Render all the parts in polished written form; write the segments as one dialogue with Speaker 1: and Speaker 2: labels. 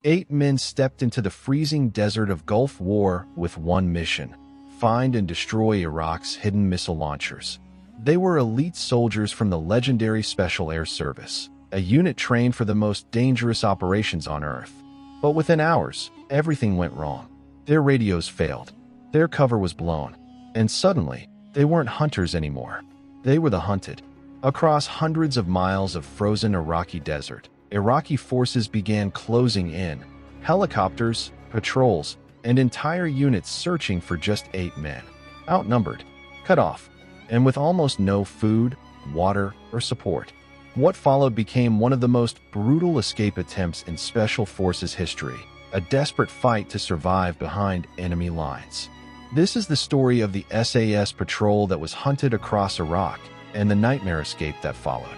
Speaker 1: 8 men stepped into the freezing desert of Gulf War with one mission: find and destroy Iraq's hidden missile launchers. They were elite soldiers from the legendary Special Air Service, a unit trained for the most dangerous operations on Earth. But within hours, everything went wrong. Their radios failed, their cover was blown, and suddenly, they weren't hunters anymore. They were the hunted. Across hundreds of miles of frozen Iraqi desert, Iraqi forces began closing in, helicopters, patrols, and entire units searching for just 8 men. Outnumbered, cut off, and with almost no food, water, or support. What followed became one of the most brutal escape attempts in Special Forces history, a desperate fight to survive behind enemy lines. This is the story of the SAS patrol that was hunted across Iraq and the nightmare escape that followed.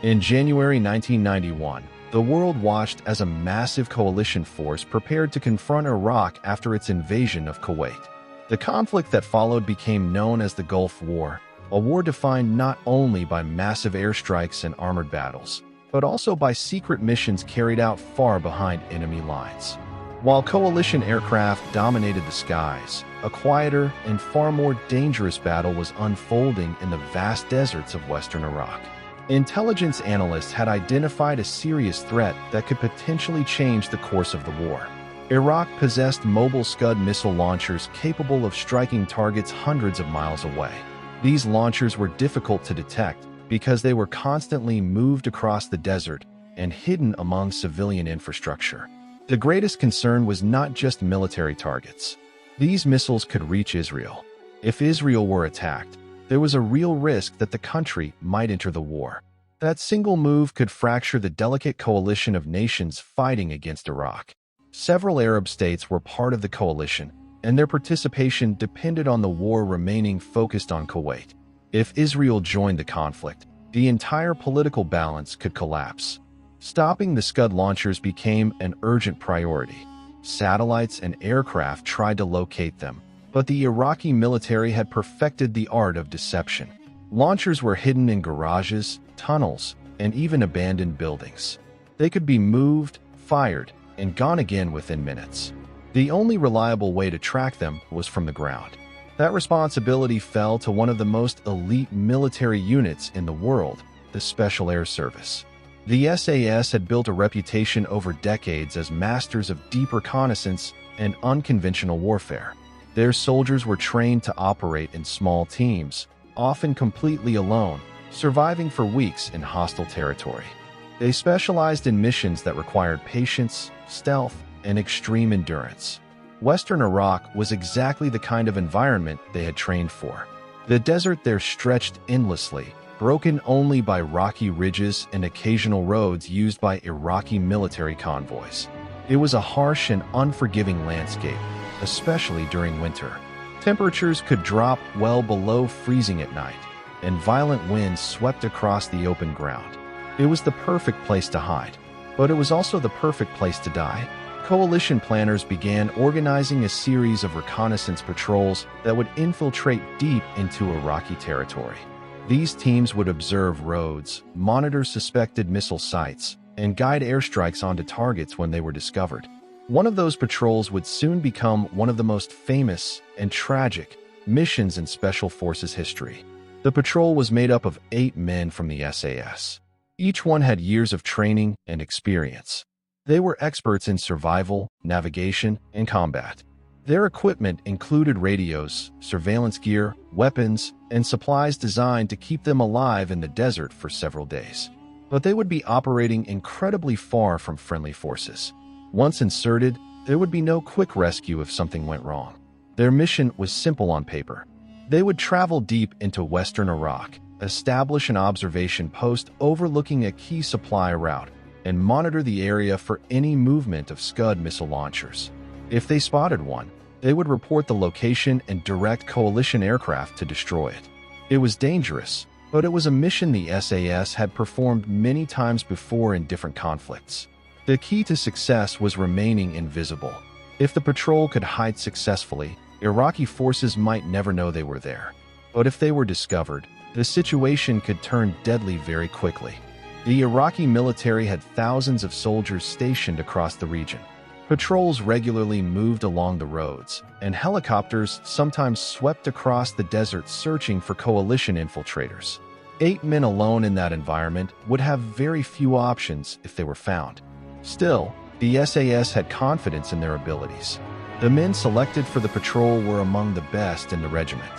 Speaker 1: In January 1991, the world watched as a massive coalition force prepared to confront Iraq after its invasion of Kuwait. The conflict that followed became known as the Gulf War, a war defined not only by massive airstrikes and armored battles, but also by secret missions carried out far behind enemy lines. While coalition aircraft dominated the skies, a quieter and far more dangerous battle was unfolding in the vast deserts of western Iraq. Intelligence analysts had identified a serious threat that could potentially change the course of the war. Iraq possessed mobile Scud missile launchers capable of striking targets hundreds of miles away. These launchers were difficult to detect because they were constantly moved across the desert and hidden among civilian infrastructure. The greatest concern was not just military targets. These missiles could reach Israel. If Israel were attacked, there was a real risk that the country might enter the war. That single move could fracture the delicate coalition of nations fighting against Iraq. Several Arab states were part of the coalition, and their participation depended on the war remaining focused on Kuwait. If Israel joined the conflict, the entire political balance could collapse. Stopping the Scud launchers became an urgent priority. Satellites and aircraft tried to locate them, but the Iraqi military had perfected the art of deception. Launchers were hidden in garages, tunnels, and even abandoned buildings. They could be moved, fired, and gone again within minutes. The only reliable way to track them was from the ground. That responsibility fell to one of the most elite military units in the world, the Special Air Service. The SAS had built a reputation over decades as masters of deep reconnaissance and unconventional warfare. Their soldiers were trained to operate in small teams, often completely alone, surviving for weeks in hostile territory. They specialized in missions that required patience, stealth, and extreme endurance. Western Iraq was exactly the kind of environment they had trained for. The desert there stretched endlessly, broken only by rocky ridges and occasional roads used by Iraqi military convoys. It was a harsh and unforgiving landscape, especially during winter. Temperatures could drop well below freezing at night, and violent winds swept across the open ground. It was the perfect place to hide, but it was also the perfect place to die. Coalition planners began organizing a series of reconnaissance patrols that would infiltrate deep into Iraqi territory. These teams would observe roads, monitor suspected missile sites, and guide airstrikes onto targets when they were discovered. One of those patrols would soon become one of the most famous and tragic missions in Special Forces history. The patrol was made up of 8 men from the SAS. Each one had years of training and experience. They were experts in survival, navigation, and combat. Their equipment included radios, surveillance gear, weapons, and supplies designed to keep them alive in the desert for several days. But they would be operating incredibly far from friendly forces. Once inserted, there would be no quick rescue if something went wrong. Their mission was simple on paper. They would travel deep into western Iraq, establish an observation post overlooking a key supply route, and monitor the area for any movement of Scud missile launchers. If they spotted one, they would report the location and direct coalition aircraft to destroy it. It was dangerous, but it was a mission the SAS had performed many times before in different conflicts. The key to success was remaining invisible. If the patrol could hide successfully, Iraqi forces might never know they were there. But if they were discovered, the situation could turn deadly very quickly. The Iraqi military had thousands of soldiers stationed across the region. Patrols regularly moved along the roads, and helicopters sometimes swept across the desert searching for coalition infiltrators. 8 men alone in that environment would have very few options if they were found. Still, the SAS had confidence in their abilities. The men selected for the patrol were among the best in the regiment.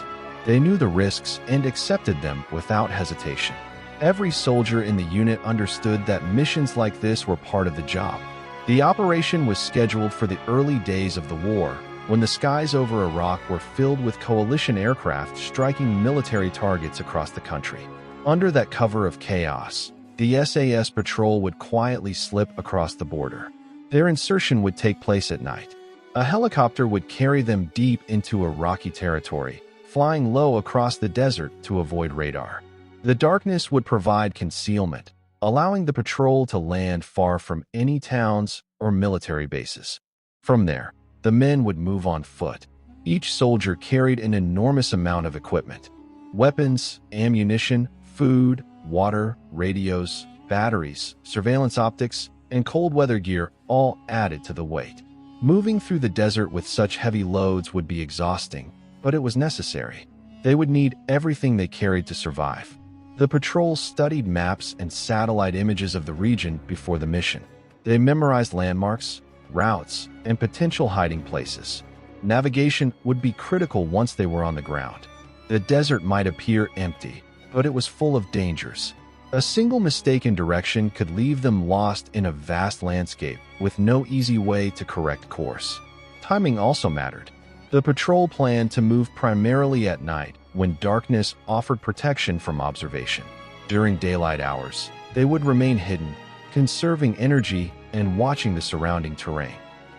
Speaker 1: They knew the risks and accepted them without hesitation. Every soldier in the unit understood that missions like this were part of the job. The operation was scheduled for the early days of the war, when the skies over Iraq were filled with coalition aircraft striking military targets across the country. Under that cover of chaos, the SAS patrol would quietly slip across the border. Their insertion would take place at night. A helicopter would carry them deep into Iraqi territory, flying low across the desert to avoid radar. The darkness would provide concealment, allowing the patrol to land far from any towns or military bases. From there, the men would move on foot. Each soldier carried an enormous amount of equipment: weapons, ammunition, food, water, radios, batteries, surveillance optics, and cold weather gear, all added to the weight. Moving through the desert with such heavy loads would be exhausting, but it was necessary. They would need everything they carried to survive. The patrol studied maps and satellite images of the region before the mission. They memorized landmarks, routes, and potential hiding places. Navigation would be critical once they were on the ground. The desert might appear empty, but it was full of dangers. A single mistake in direction could leave them lost in a vast landscape with no easy way to correct course. Timing also mattered. The patrol planned to move primarily at night, when darkness offered protection from observation. During daylight hours, they would remain hidden, conserving energy and watching the surrounding terrain.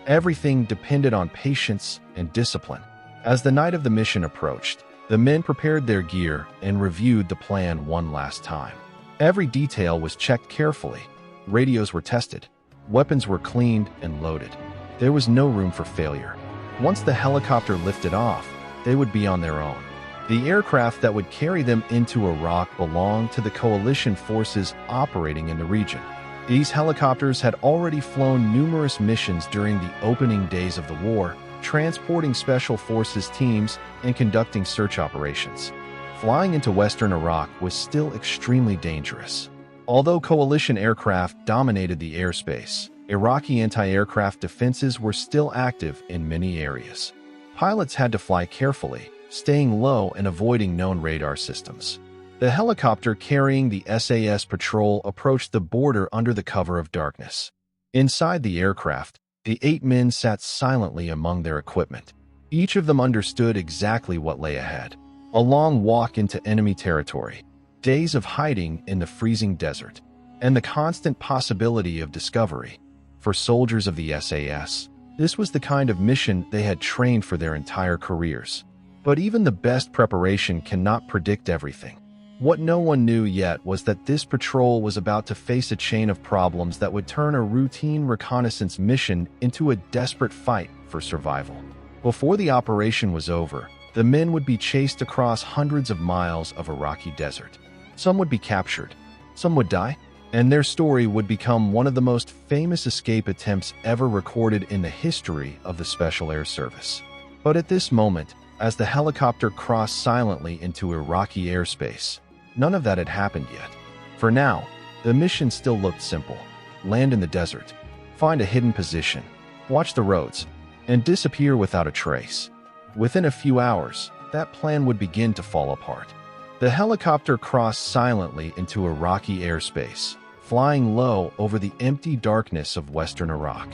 Speaker 1: Everything depended on patience and discipline. As the night of the mission approached, the men prepared their gear and reviewed the plan one last time. Every detail was checked carefully. Radios were tested. Weapons were cleaned and loaded. There was no room for failure. Once the helicopter lifted off, they would be on their own. The aircraft that would carry them into Iraq belonged to the coalition forces operating in the region. These helicopters had already flown numerous missions during the opening days of the war, transporting special forces teams and conducting search operations. Flying into western Iraq was still extremely dangerous. Although coalition aircraft dominated the airspace, Iraqi anti-aircraft defenses were still active in many areas. Pilots had to fly carefully, staying low and avoiding known radar systems. The helicopter carrying the SAS patrol approached the border under the cover of darkness. Inside the aircraft, the 8 men sat silently among their equipment. Each of them understood exactly what lay ahead: a long walk into enemy territory, days of hiding in the freezing desert, and the constant possibility of discovery. For soldiers of the SAS, this was the kind of mission they had trained for their entire careers. But even the best preparation cannot predict everything. What no one knew yet was that this patrol was about to face a chain of problems that would turn a routine reconnaissance mission into a desperate fight for survival. Before the operation was over, the men would be chased across hundreds of miles of Iraqi desert. Some would be captured, some would die, and their story would become one of the most famous escape attempts ever recorded in the history of the Special Air Service. But at this moment, as the helicopter crossed silently into Iraqi airspace, none of that had happened yet. For now, the mission still looked simple: land in the desert, find a hidden position, watch the roads, and disappear without a trace. Within a few hours, that plan would begin to fall apart. The helicopter crossed silently into Iraqi airspace, flying low over the empty darkness of western Iraq.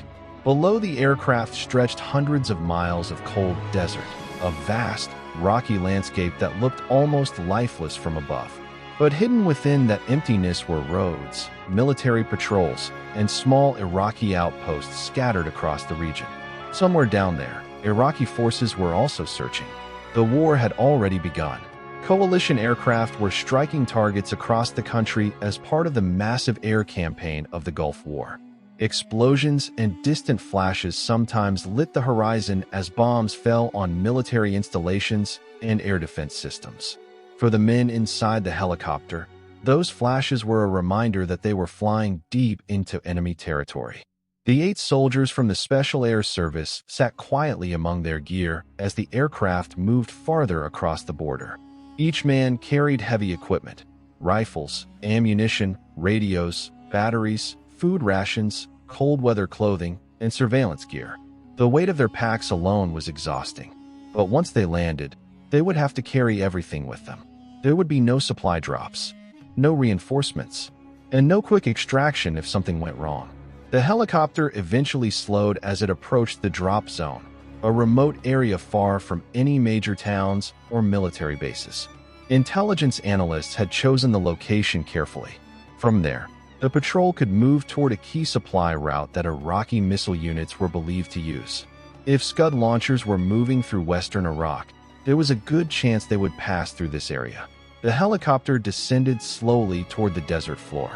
Speaker 1: Below the aircraft stretched hundreds of miles of cold desert, a vast, rocky landscape that looked almost lifeless from above. But hidden within that emptiness were roads, military patrols, and small Iraqi outposts scattered across the region. Somewhere down there, Iraqi forces were also searching. The war had already begun. Coalition aircraft were striking targets across the country as part of the massive air campaign of the Gulf War. Explosions and distant flashes sometimes lit the horizon as bombs fell on military installations and air defense systems. For the men inside the helicopter, those flashes were a reminder that they were flying deep into enemy territory. The 8 soldiers from the Special Air Service sat quietly among their gear as the aircraft moved farther across the border. Each man carried heavy equipment: rifles, ammunition, radios, batteries, food rations, cold weather clothing, and surveillance gear. The weight of their packs alone was exhausting. But once they landed, they would have to carry everything with them. There would be no supply drops, no reinforcements, and no quick extraction if something went wrong. The helicopter eventually slowed as it approached the drop zone, a remote area far from any major towns or military bases. Intelligence analysts had chosen the location carefully. From there, the patrol could move toward a key supply route that Iraqi missile units were believed to use. If Scud launchers were moving through western Iraq, there was a good chance they would pass through this area. The helicopter descended slowly toward the desert floor.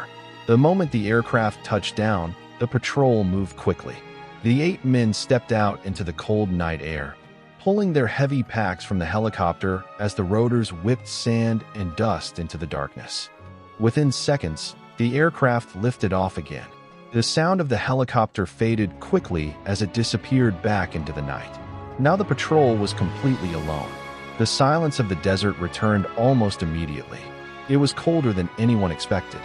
Speaker 1: The moment the aircraft touched down, the patrol moved quickly. The 8 men stepped out into the cold night air, pulling their heavy packs from the helicopter as the rotors whipped sand and dust into the darkness. Within seconds, the aircraft lifted off again. The sound of the helicopter faded quickly as it disappeared back into the night. Now the patrol was completely alone. The silence of the desert returned almost immediately. It was colder than anyone expected.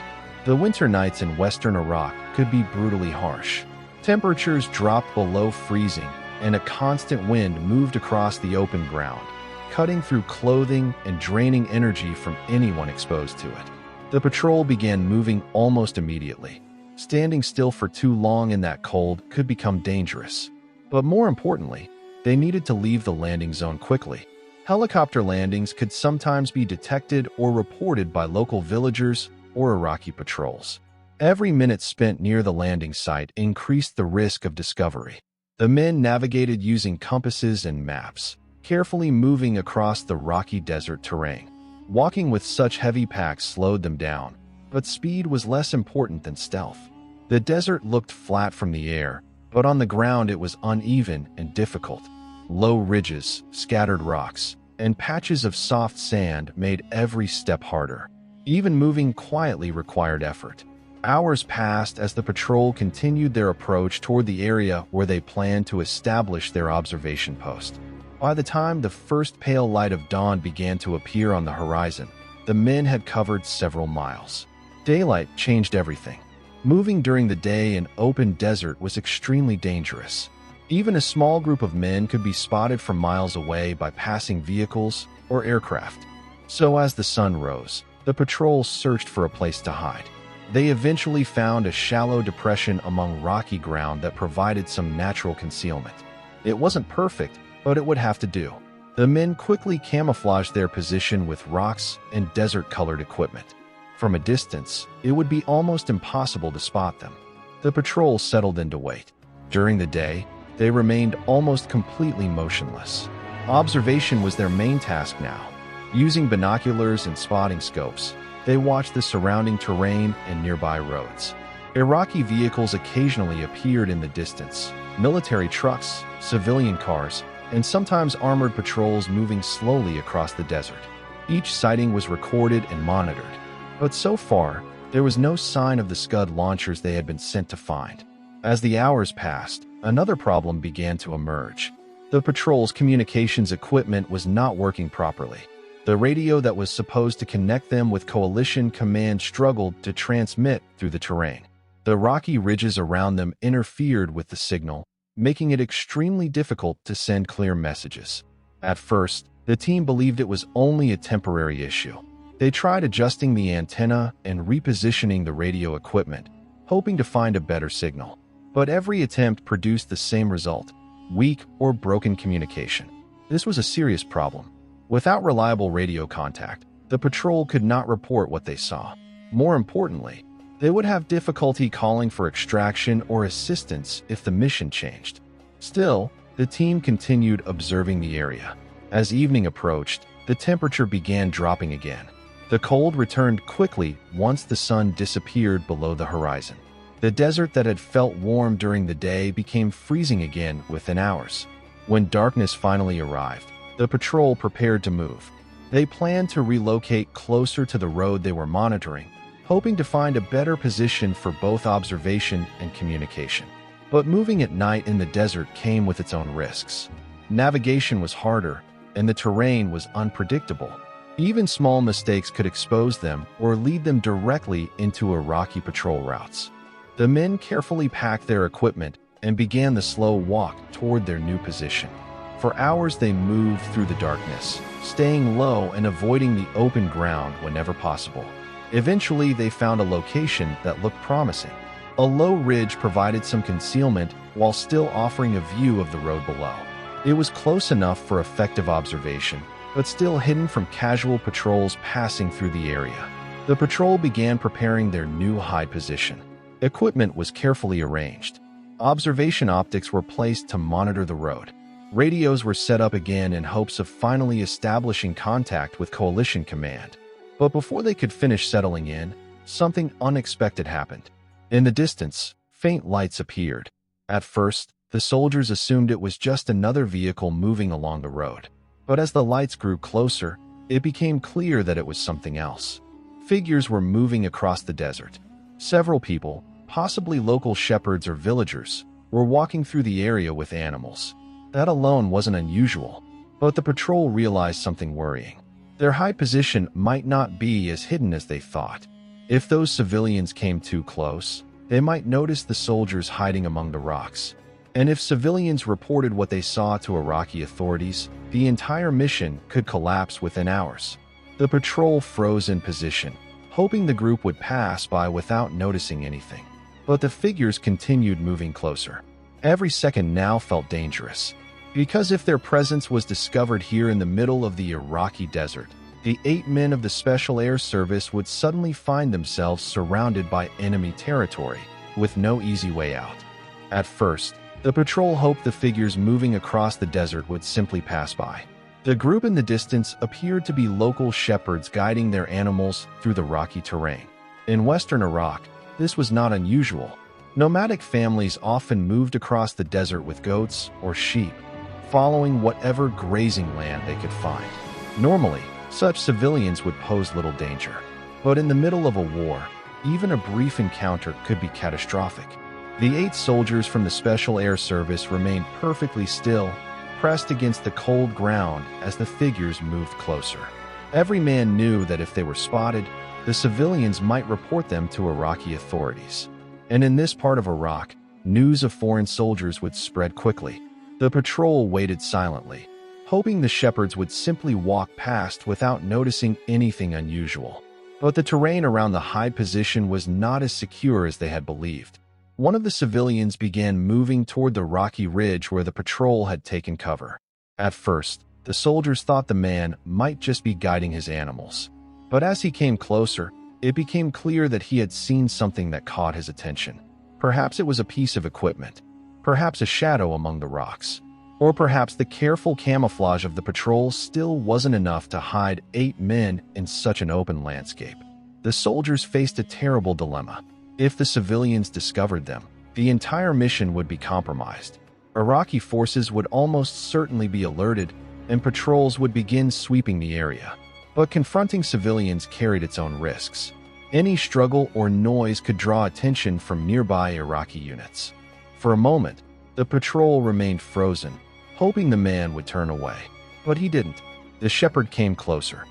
Speaker 1: The winter nights in western Iraq could be brutally harsh. Temperatures dropped below freezing, and a constant wind moved across the open ground, cutting through clothing and draining energy from anyone exposed to it. The patrol began moving almost immediately. Standing still for too long in that cold could become dangerous. But more importantly, they needed to leave the landing zone quickly. Helicopter landings could sometimes be detected or reported by local villagers or Iraqi patrols. Every minute spent near the landing site increased the risk of discovery. The men navigated using compasses and maps, carefully moving across the rocky desert terrain. Walking with such heavy packs slowed them down, but speed was less important than stealth. The desert looked flat from the air, but on the ground it was uneven and difficult. Low ridges, scattered rocks, and patches of soft sand made every step harder. Even moving quietly required effort. Hours passed as the patrol continued their approach toward the area where they planned to establish their observation post. By the time the first pale light of dawn began to appear on the horizon, the men had covered several miles. Daylight changed everything. Moving during the day in open desert was extremely dangerous. Even a small group of men could be spotted from miles away by passing vehicles or aircraft. So as the sun rose, the patrol searched for a place to hide. They eventually found a shallow depression among rocky ground that provided some natural concealment. It wasn't perfect, but it would have to do. The men quickly camouflaged their position with rocks and desert-colored equipment. From a distance, it would be almost impossible to spot them. The patrol settled in to wait. During the day, they remained almost completely motionless. Observation was their main task now. Using binoculars and spotting scopes, they watched the surrounding terrain and nearby roads. Iraqi vehicles occasionally appeared in the distance: military trucks, civilian cars, and sometimes armored patrols moving slowly across the desert. Each sighting was recorded and monitored, but so far, there was no sign of the Scud launchers they had been sent to find. As the hours passed, another problem began to emerge. The patrol's communications equipment was not working properly. The radio that was supposed to connect them with coalition command struggled to transmit through the terrain. The rocky ridges around them interfered with the signal, making it extremely difficult to send clear messages. At first, the team believed it was only a temporary issue. They tried adjusting the antenna and repositioning the radio equipment, hoping to find a better signal. But every attempt produced the same result: weak or broken communication. This was a serious problem. Without reliable radio contact, the patrol could not report what they saw. More importantly, they would have difficulty calling for extraction or assistance if the mission changed. Still, the team continued observing the area. As evening approached, the temperature began dropping again. The cold returned quickly once the sun disappeared below the horizon. The desert that had felt warm during the day became freezing again within hours. When darkness finally arrived, the patrol prepared to move. They planned to relocate closer to the road they were monitoring, hoping to find a better position for both observation and communication. But moving at night in the desert came with its own risks. Navigation was harder, and the terrain was unpredictable. Even small mistakes could expose them or lead them directly into Iraqi patrol routes. The men carefully packed their equipment and began the slow walk toward their new position. For hours they moved through the darkness, staying low and avoiding the open ground whenever possible. Eventually, they found a location that looked promising. A low ridge provided some concealment while still offering a view of the road below. It was close enough for effective observation, but still hidden from casual patrols passing through the area. The patrol began preparing their new hide position. Equipment was carefully arranged. Observation optics were placed to monitor the road. Radios were set up again in hopes of finally establishing contact with Coalition Command. But before they could finish settling in, something unexpected happened. In the distance, faint lights appeared. At first, the soldiers assumed it was just another vehicle moving along the road. But as the lights grew closer, it became clear that it was something else. Figures were moving across the desert. Several people, possibly local shepherds or villagers, were walking through the area with animals. That alone wasn't unusual, but the patrol realized something worrying. Their high position might not be as hidden as they thought. If those civilians came too close, they might notice the soldiers hiding among the rocks. And if civilians reported what they saw to Iraqi authorities, the entire mission could collapse within hours. The patrol froze in position, hoping the group would pass by without noticing anything. But the figures continued moving closer. Every second now felt dangerous. Because if their presence was discovered here in the middle of the Iraqi desert, the 8 men of the Special Air Service would suddenly find themselves surrounded by enemy territory, with no easy way out. At first, the patrol hoped the figures moving across the desert would simply pass by. The group in the distance appeared to be local shepherds guiding their animals through the rocky terrain. In western Iraq, this was not unusual. Nomadic families often moved across the desert with goats or sheep, following whatever grazing land they could find. Normally, such civilians would pose little danger. But in the middle of a war, even a brief encounter could be catastrophic. The 8 soldiers from the Special Air Service remained perfectly still, pressed against the cold ground as the figures moved closer. Every man knew that if they were spotted, the civilians might report them to Iraqi authorities. And in this part of Iraq, news of foreign soldiers would spread quickly. The patrol waited silently, hoping the shepherds would simply walk past without noticing anything unusual. But the terrain around the hide position was not as secure as they had believed. One of the civilians began moving toward the rocky ridge where the patrol had taken cover. At first, the soldiers thought the man might just be guiding his animals. But as he came closer, it became clear that he had seen something that caught his attention. Perhaps it was a piece of equipment, perhaps a shadow among the rocks, or perhaps the careful camouflage of the patrol still wasn't enough to hide 8 men in such an open landscape. The soldiers faced a terrible dilemma. If the civilians discovered them, the entire mission would be compromised. Iraqi forces would almost certainly be alerted, and patrols would begin sweeping the area. But confronting civilians carried its own risks. Any struggle or noise could draw attention from nearby Iraqi units. For a moment, the patrol remained frozen, hoping the man would turn away. But he didn't. The shepherd came closer.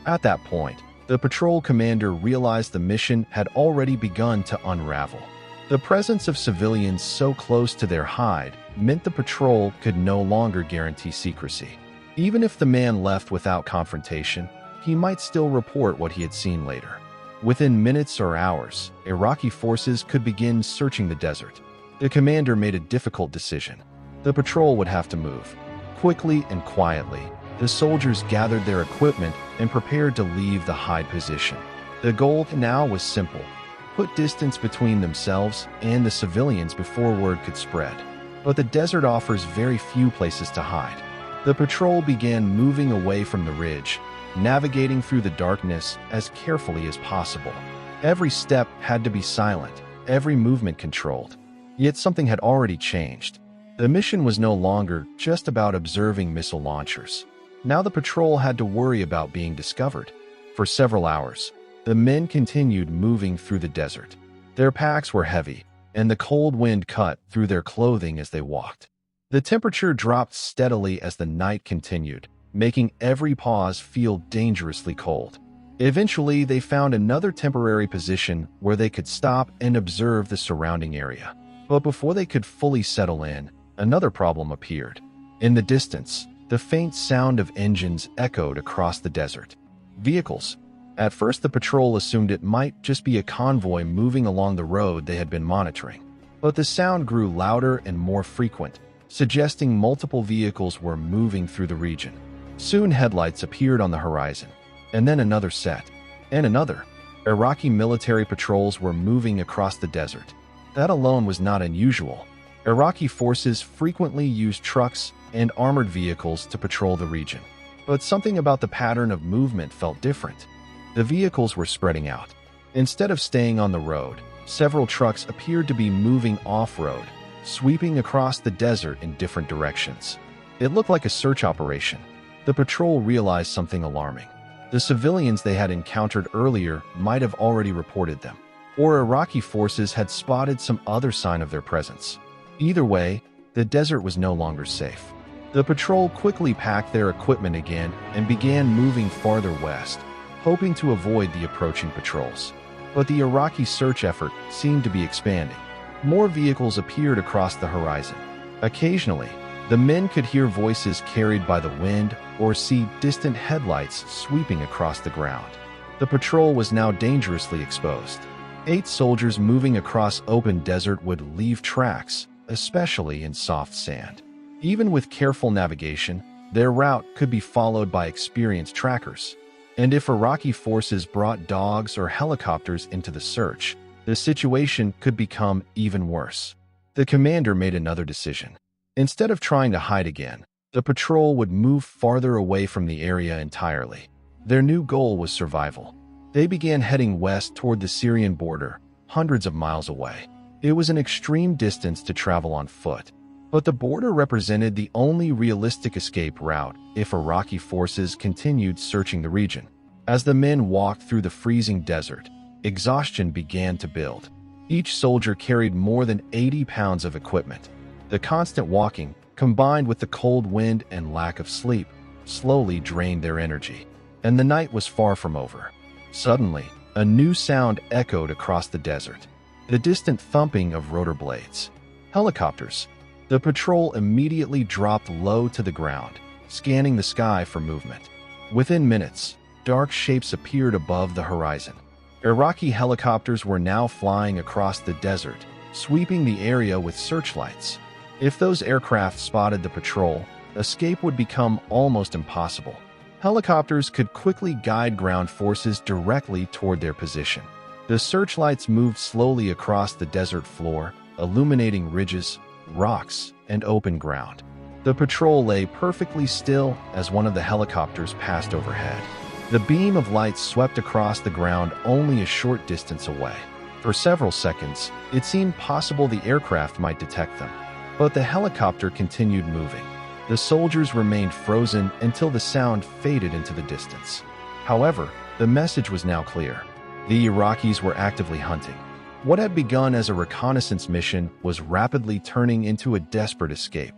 Speaker 1: At that point, the patrol commander realized the mission had already begun to unravel. The presence of civilians so close to their hide meant the patrol could no longer guarantee secrecy. Even if the man left without confrontation, he might still report what he had seen later. Within minutes or hours, Iraqi forces could begin searching the desert. The commander made a difficult decision. The patrol would have to move. Quickly and quietly, the soldiers gathered their equipment and prepared to leave the hide position. The goal now was simple: put distance between themselves and the civilians before word could spread. But the desert offers very few places to hide. The patrol began moving away from the ridge, navigating through the darkness as carefully as possible. Every step had to be silent, every movement controlled. Yet something had already changed. The mission was no longer just about observing missile launchers. Now the patrol had to worry about being discovered. For several hours, the men continued moving through the desert. Their packs were heavy, and the cold wind cut through their clothing as they walked. The temperature dropped steadily as the night continued, making every pause feel dangerously cold. Eventually, they found another temporary position where they could stop and observe the surrounding area. But before they could fully settle in, another problem appeared. In the distance, the faint sound of engines echoed across the desert. Vehicles. At first, the patrol assumed it might just be a convoy moving along the road they had been monitoring. But the sound grew louder and more frequent, suggesting multiple vehicles were moving through the region. Soon headlights appeared on the horizon, and then another set, and another. Iraqi military patrols were moving across the desert. That alone was not unusual. Iraqi forces frequently used trucks and armored vehicles to patrol the region. But something about the pattern of movement felt different. The vehicles were spreading out. Instead of staying on the road, several trucks appeared to be moving off-road, sweeping across the desert in different directions. It looked like a search operation. The patrol realized something alarming. The civilians they had encountered earlier might have already reported them, or Iraqi forces had spotted some other sign of their presence. Either way, the desert was no longer safe. The patrol quickly packed their equipment again and began moving farther west, hoping to avoid the approaching patrols. But the Iraqi search effort seemed to be expanding. More vehicles appeared across the horizon. Occasionally, the men could hear voices carried by the wind or see distant headlights sweeping across the ground. The patrol was now dangerously exposed. 8 soldiers moving across open desert would leave tracks, especially in soft sand. Even with careful navigation, their route could be followed by experienced trackers. And if Iraqi forces brought dogs or helicopters into the search, the situation could become even worse. The commander made another decision. Instead of trying to hide again, the patrol would move farther away from the area entirely. Their new goal was survival. They began heading west toward the Syrian border, hundreds of miles away. It was an extreme distance to travel on foot, but the border represented the only realistic escape route if Iraqi forces continued searching the region. As the men walked through the freezing desert, exhaustion began to build. Each soldier carried more than 80 pounds of equipment. The constant walking, combined with the cold wind and lack of sleep, slowly drained their energy. And the night was far from over. Suddenly, a new sound echoed across the desert. The distant thumping of rotor blades. Helicopters. The patrol immediately dropped low to the ground, scanning the sky for movement. Within minutes, dark shapes appeared above the horizon. Iraqi helicopters were now flying across the desert, sweeping the area with searchlights. If those aircraft spotted the patrol, escape would become almost impossible. Helicopters could quickly guide ground forces directly toward their position. The searchlights moved slowly across the desert floor, illuminating ridges, rocks, and open ground. The patrol lay perfectly still as one of the helicopters passed overhead. The beam of light swept across the ground only a short distance away. For several seconds, it seemed possible the aircraft might detect them. But the helicopter continued moving. The soldiers remained frozen until the sound faded into the distance. However, the message was now clear. The Iraqis were actively hunting. What had begun as a reconnaissance mission was rapidly turning into a desperate escape.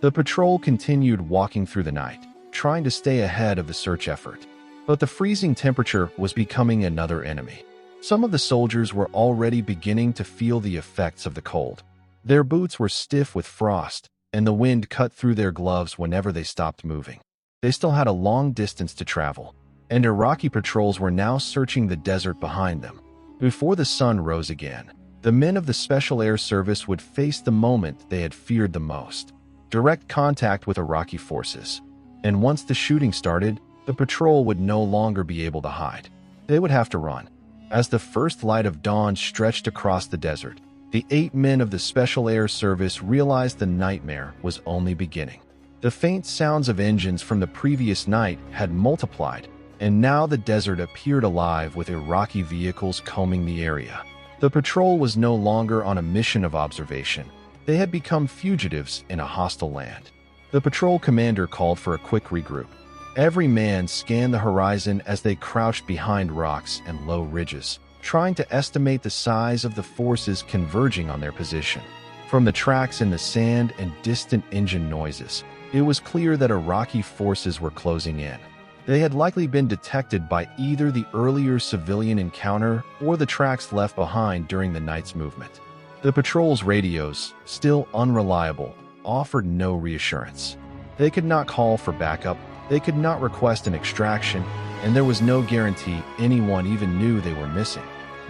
Speaker 1: The patrol continued walking through the night, trying to stay ahead of the search effort. But the freezing temperature was becoming another enemy. Some of the soldiers were already beginning to feel the effects of the cold. Their boots were stiff with frost, and the wind cut through their gloves whenever they stopped moving. They still had a long distance to travel, and Iraqi patrols were now searching the desert behind them. Before the sun rose again, the men of the Special Air Service would face the moment they had feared the most: direct contact with Iraqi forces. And once the shooting started, the patrol would no longer be able to hide. They would have to run. As the first light of dawn stretched across the desert, the 8 men of the Special Air Service realized the nightmare was only beginning. The faint sounds of engines from the previous night had multiplied, and now the desert appeared alive with Iraqi vehicles combing the area. The patrol was no longer on a mission of observation. They had become fugitives in a hostile land. The patrol commander called for a quick regroup. Every man scanned the horizon as they crouched behind rocks and low ridges, trying to estimate the size of the forces converging on their position. From the tracks in the sand and distant engine noises, it was clear that Iraqi forces were closing in. They had likely been detected by either the earlier civilian encounter or the tracks left behind during the night's movement. The patrol's radios, still unreliable, offered no reassurance. They could not call for backup, they could not request an extraction, and there was no guarantee anyone even knew they were missing.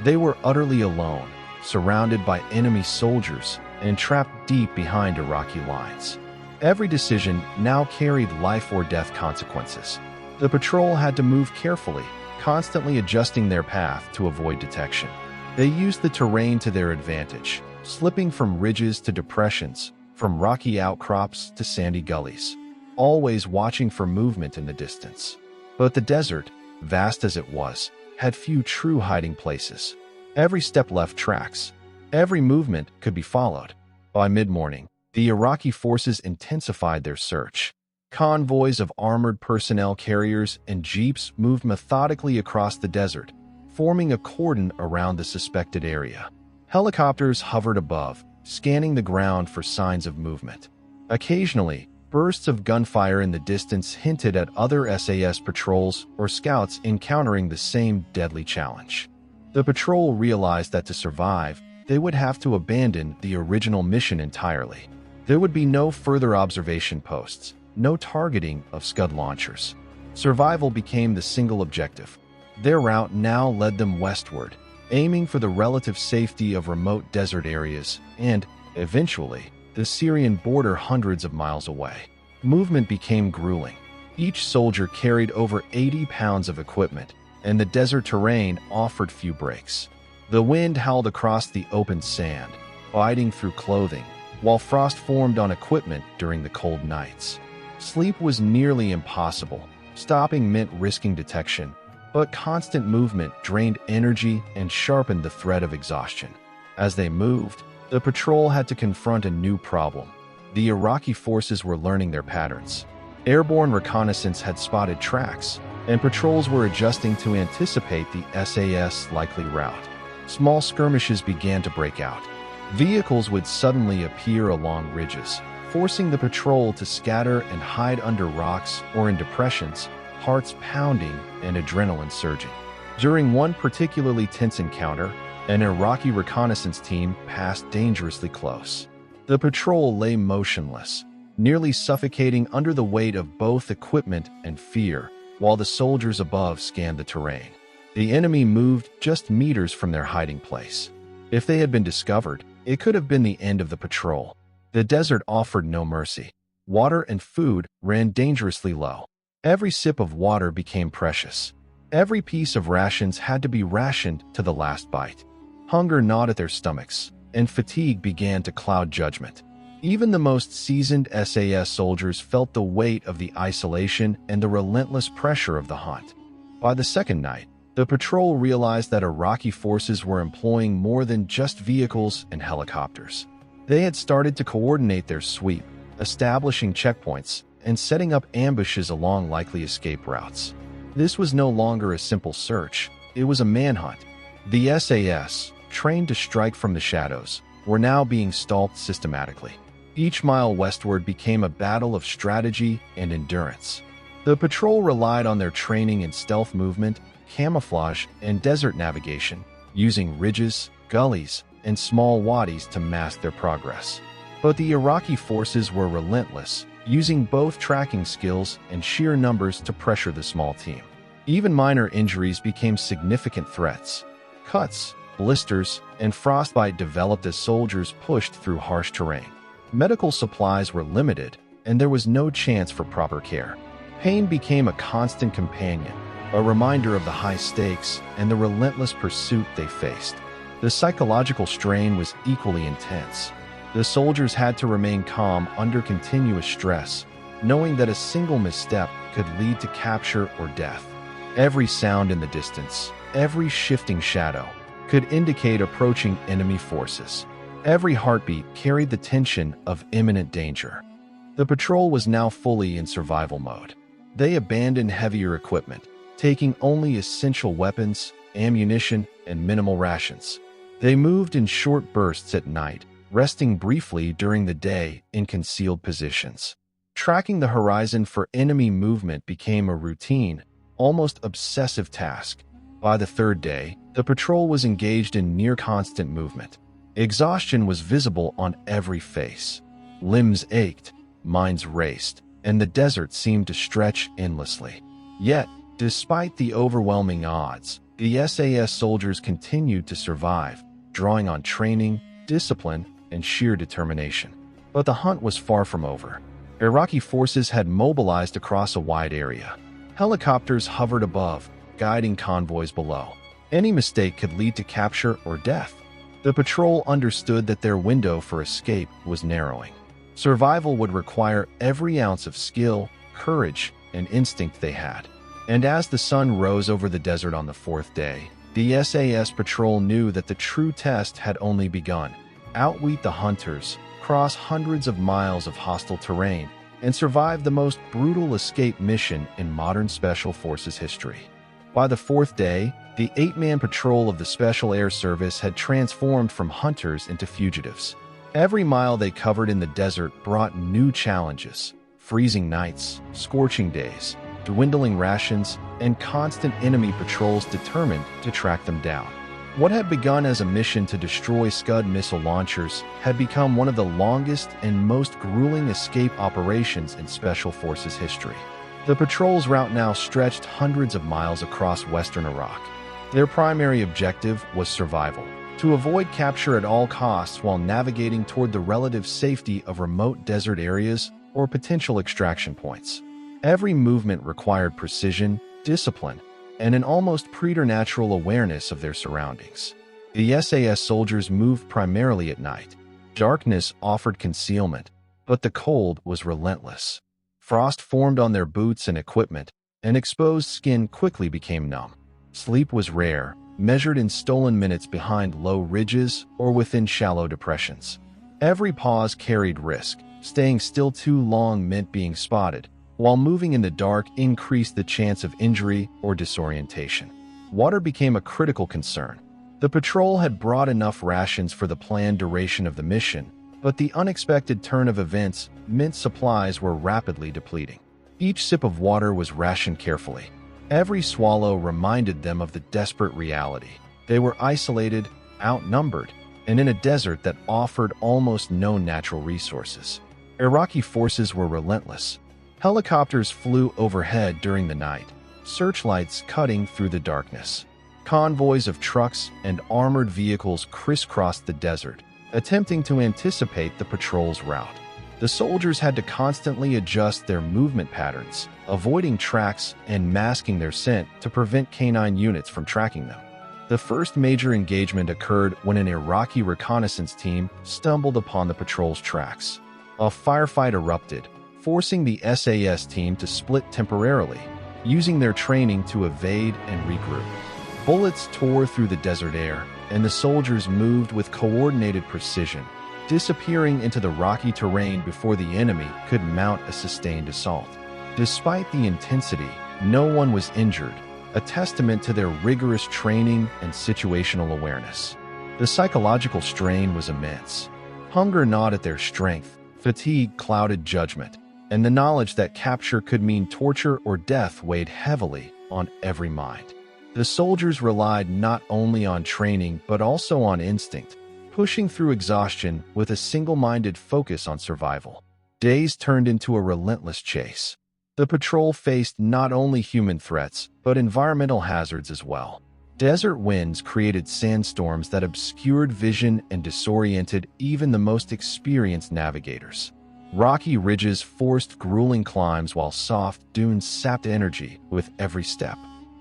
Speaker 1: They were utterly alone, surrounded by enemy soldiers, and trapped deep behind Iraqi lines. Every decision now carried life or death consequences. The patrol had to move carefully, constantly adjusting their path to avoid detection. They used the terrain to their advantage, slipping from ridges to depressions, from rocky outcrops to sandy gullies, always watching for movement in the distance. But the desert, vast as it was, had few true hiding places. Every step left tracks. Every movement could be followed. By mid-morning, the Iraqi forces intensified their search. Convoys of armored personnel carriers and jeeps moved methodically across the desert, forming a cordon around the suspected area. Helicopters hovered above, scanning the ground for signs of movement. Occasionally, bursts of gunfire in the distance hinted at other SAS patrols or scouts encountering the same deadly challenge. The patrol realized that to survive, they would have to abandon the original mission entirely. There would be no further observation posts, no targeting of Scud launchers. Survival became the single objective. Their route now led them westward, aiming for the relative safety of remote desert areas and, eventually, the Syrian border hundreds of miles away. Movement became grueling. Each soldier carried over 80 pounds of equipment, and the desert terrain offered few breaks. The wind howled across the open sand, biting through clothing, while frost formed on equipment during the cold nights. Sleep was nearly impossible. Stopping meant risking detection, but constant movement drained energy and sharpened the threat of exhaustion. As they moved, the patrol had to confront a new problem. The Iraqi forces were learning their patterns. Airborne reconnaissance had spotted tracks, and patrols were adjusting to anticipate the SAS' likely route. Small skirmishes began to break out. Vehicles would suddenly appear along ridges, forcing the patrol to scatter and hide under rocks or in depressions, hearts pounding and adrenaline surging. During one particularly tense encounter, an Iraqi reconnaissance team passed dangerously close. The patrol lay motionless, nearly suffocating under the weight of both equipment and fear, while the soldiers above scanned the terrain. The enemy moved just meters from their hiding place. If they had been discovered, it could have been the end of the patrol. The desert offered no mercy. Water and food ran dangerously low. Every sip of water became precious. Every piece of rations had to be rationed to the last bite. Hunger gnawed at their stomachs, and fatigue began to cloud judgment. Even the most seasoned SAS soldiers felt the weight of the isolation and the relentless pressure of the hunt. By the second night, the patrol realized that Iraqi forces were employing more than just vehicles and helicopters. They had started to coordinate their sweep, establishing checkpoints, and setting up ambushes along likely escape routes. This was no longer a simple search, it was a manhunt. The SAS, trained to strike from the shadows, were now being stalked systematically. Each mile westward became a battle of strategy and endurance. The patrol relied on their training in stealth movement, camouflage, and desert navigation, using ridges, gullies, and small wadis to mask their progress. But the Iraqi forces were relentless, using both tracking skills and sheer numbers to pressure the small team. Even minor injuries became significant threats. Cuts, blisters, and frostbite developed as soldiers pushed through harsh terrain. Medical supplies were limited, and there was no chance for proper care. Pain became a constant companion, a reminder of the high stakes and the relentless pursuit they faced. The psychological strain was equally intense. The soldiers had to remain calm under continuous stress, knowing that a single misstep could lead to capture or death. Every sound in the distance, every shifting shadow, could indicate approaching enemy forces. Every heartbeat carried the tension of imminent danger. The patrol was now fully in survival mode. They abandoned heavier equipment, taking only essential weapons, ammunition, and minimal rations. They moved in short bursts at night, resting briefly during the day in concealed positions. Tracking the horizon for enemy movement became a routine, almost obsessive task. By the third day, the patrol was engaged in near-constant movement. Exhaustion was visible on every face. Limbs ached, minds raced, and the desert seemed to stretch endlessly. Yet, despite the overwhelming odds, the SAS soldiers continued to survive, drawing on training, discipline, and sheer determination. But the hunt was far from over. Iraqi forces had mobilized across a wide area. Helicopters hovered above, guiding convoys below. Any mistake could lead to capture or death. The patrol understood that their window for escape was narrowing. Survival would require every ounce of skill, courage, and instinct they had. And as the sun rose over the desert on the fourth day, the SAS patrol knew that the true test had only begun. Outwit the hunters, cross hundreds of miles of hostile terrain, and survive the most brutal escape mission in modern Special Forces history. By the fourth day, the 8-man patrol of the Special Air Service had transformed from hunters into fugitives. Every mile they covered in the desert brought new challenges: freezing nights, scorching days, dwindling rations, and constant enemy patrols determined to track them down. What had begun as a mission to destroy Scud missile launchers had become one of the longest and most grueling escape operations in Special Forces history. The patrol's route now stretched hundreds of miles across western Iraq. Their primary objective was survival, to avoid capture at all costs while navigating toward the relative safety of remote desert areas or potential extraction points. Every movement required precision, discipline, and an almost preternatural awareness of their surroundings. The SAS soldiers moved primarily at night. Darkness offered concealment, but the cold was relentless. Frost formed on their boots and equipment, and exposed skin quickly became numb. Sleep was rare, measured in stolen minutes behind low ridges or within shallow depressions. Every pause carried risk. Staying still too long meant being spotted, while moving in the dark increased the chance of injury or disorientation. Water became a critical concern. The patrol had brought enough rations for the planned duration of the mission, but the unexpected turn of events meant supplies were rapidly depleting. Each sip of water was rationed carefully. Every swallow reminded them of the desperate reality. They were isolated, outnumbered, and in a desert that offered almost no natural resources. Iraqi forces were relentless. Helicopters flew overhead during the night, searchlights cutting through the darkness. Convoys of trucks and armored vehicles crisscrossed the desert, attempting to anticipate the patrol's route. The soldiers had to constantly adjust their movement patterns, avoiding tracks and masking their scent to prevent canine units from tracking them. The first major engagement occurred when an Iraqi reconnaissance team stumbled upon the patrol's tracks. A firefight erupted, forcing the SAS team to split temporarily, using their training to evade and regroup. Bullets tore through the desert air, and the soldiers moved with coordinated precision, disappearing into the rocky terrain before the enemy could mount a sustained assault. Despite the intensity, no one was injured, a testament to their rigorous training and situational awareness. The psychological strain was immense. Hunger gnawed at their strength, fatigue clouded judgment, and the knowledge that capture could mean torture or death weighed heavily on every mind. The soldiers relied not only on training but also on instinct, pushing through exhaustion with a single-minded focus on survival. Days turned into a relentless chase. The patrol faced not only human threats, but environmental hazards as well. Desert winds created sandstorms that obscured vision and disoriented even the most experienced navigators. Rocky ridges forced grueling climbs while soft dunes sapped energy with every step.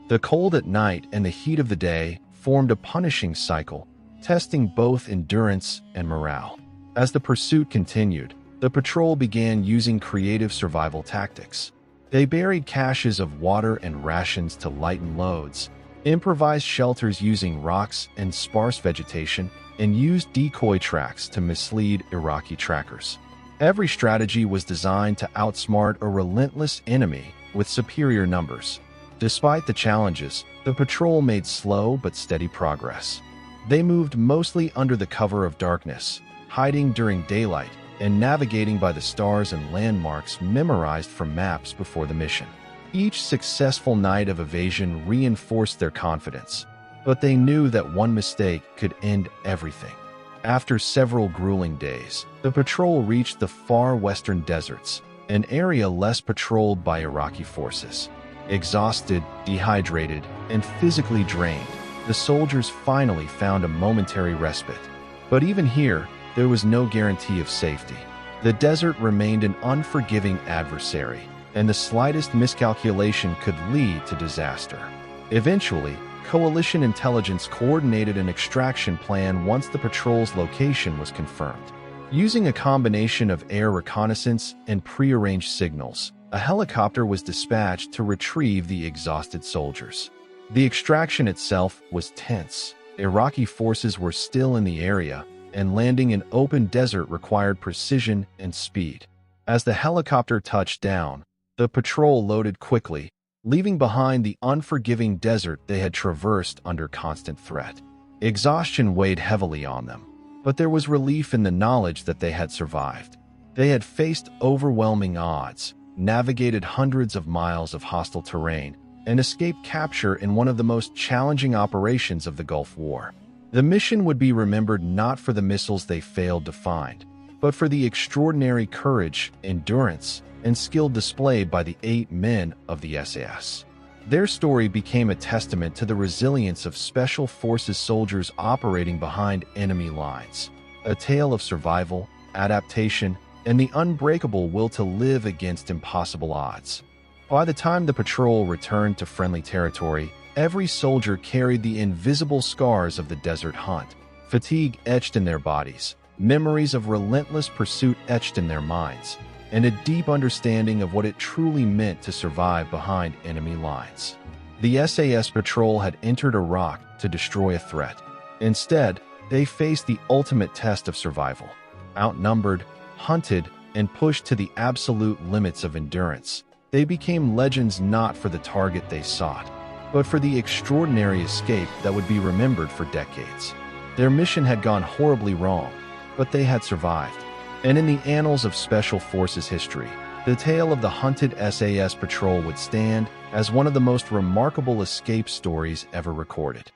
Speaker 1: The cold at night and the heat of the day formed a punishing cycle, testing both endurance and morale. As the pursuit continued, the patrol began using creative survival tactics. They buried caches of water and rations to lighten loads, improvised shelters using rocks and sparse vegetation, and used decoy tracks to mislead Iraqi trackers. Every strategy was designed to outsmart a relentless enemy with superior numbers. Despite the challenges, the patrol made slow but steady progress. They moved mostly under the cover of darkness, hiding during daylight, and navigating by the stars and landmarks memorized from maps before the mission. Each successful night of evasion reinforced their confidence, but they knew that one mistake could end everything. After several grueling days, the patrol reached the far western deserts, an area less patrolled by Iraqi forces. Exhausted, dehydrated, and physically drained, the soldiers finally found a momentary respite. But even here, there was no guarantee of safety. The desert remained an unforgiving adversary, and the slightest miscalculation could lead to disaster. Eventually, coalition intelligence coordinated an extraction plan once the patrol's location was confirmed. Using a combination of air reconnaissance and prearranged signals, a helicopter was dispatched to retrieve the exhausted soldiers. The extraction itself was tense. Iraqi forces were still in the area, and landing in open desert required precision and speed. As the helicopter touched down, the patrol loaded quickly, leaving behind the unforgiving desert they had traversed under constant threat. Exhaustion weighed heavily on them, but there was relief in the knowledge that they had survived. They had faced overwhelming odds, navigated hundreds of miles of hostile terrain, and escaped capture in one of the most challenging operations of the Gulf War. The mission would be remembered not for the missiles they failed to find, but for the extraordinary courage, endurance, and skill displayed by the 8 men of the SAS. Their story became a testament to the resilience of Special Forces soldiers operating behind enemy lines, a tale of survival, adaptation, and the unbreakable will to live against impossible odds. By the time the patrol returned to friendly territory, every soldier carried the invisible scars of the desert hunt, fatigue etched in their bodies, memories of relentless pursuit etched in their minds, and a deep understanding of what it truly meant to survive behind enemy lines. The SAS patrol had entered Iraq to destroy a threat. Instead, they faced the ultimate test of survival. Outnumbered, hunted, and pushed to the absolute limits of endurance, they became legends not for the target they sought, but for the extraordinary escape that would be remembered for decades. Their mission had gone horribly wrong, but they had survived. And in the annals of Special Forces history, the tale of the hunted SAS patrol would stand as one of the most remarkable escape stories ever recorded.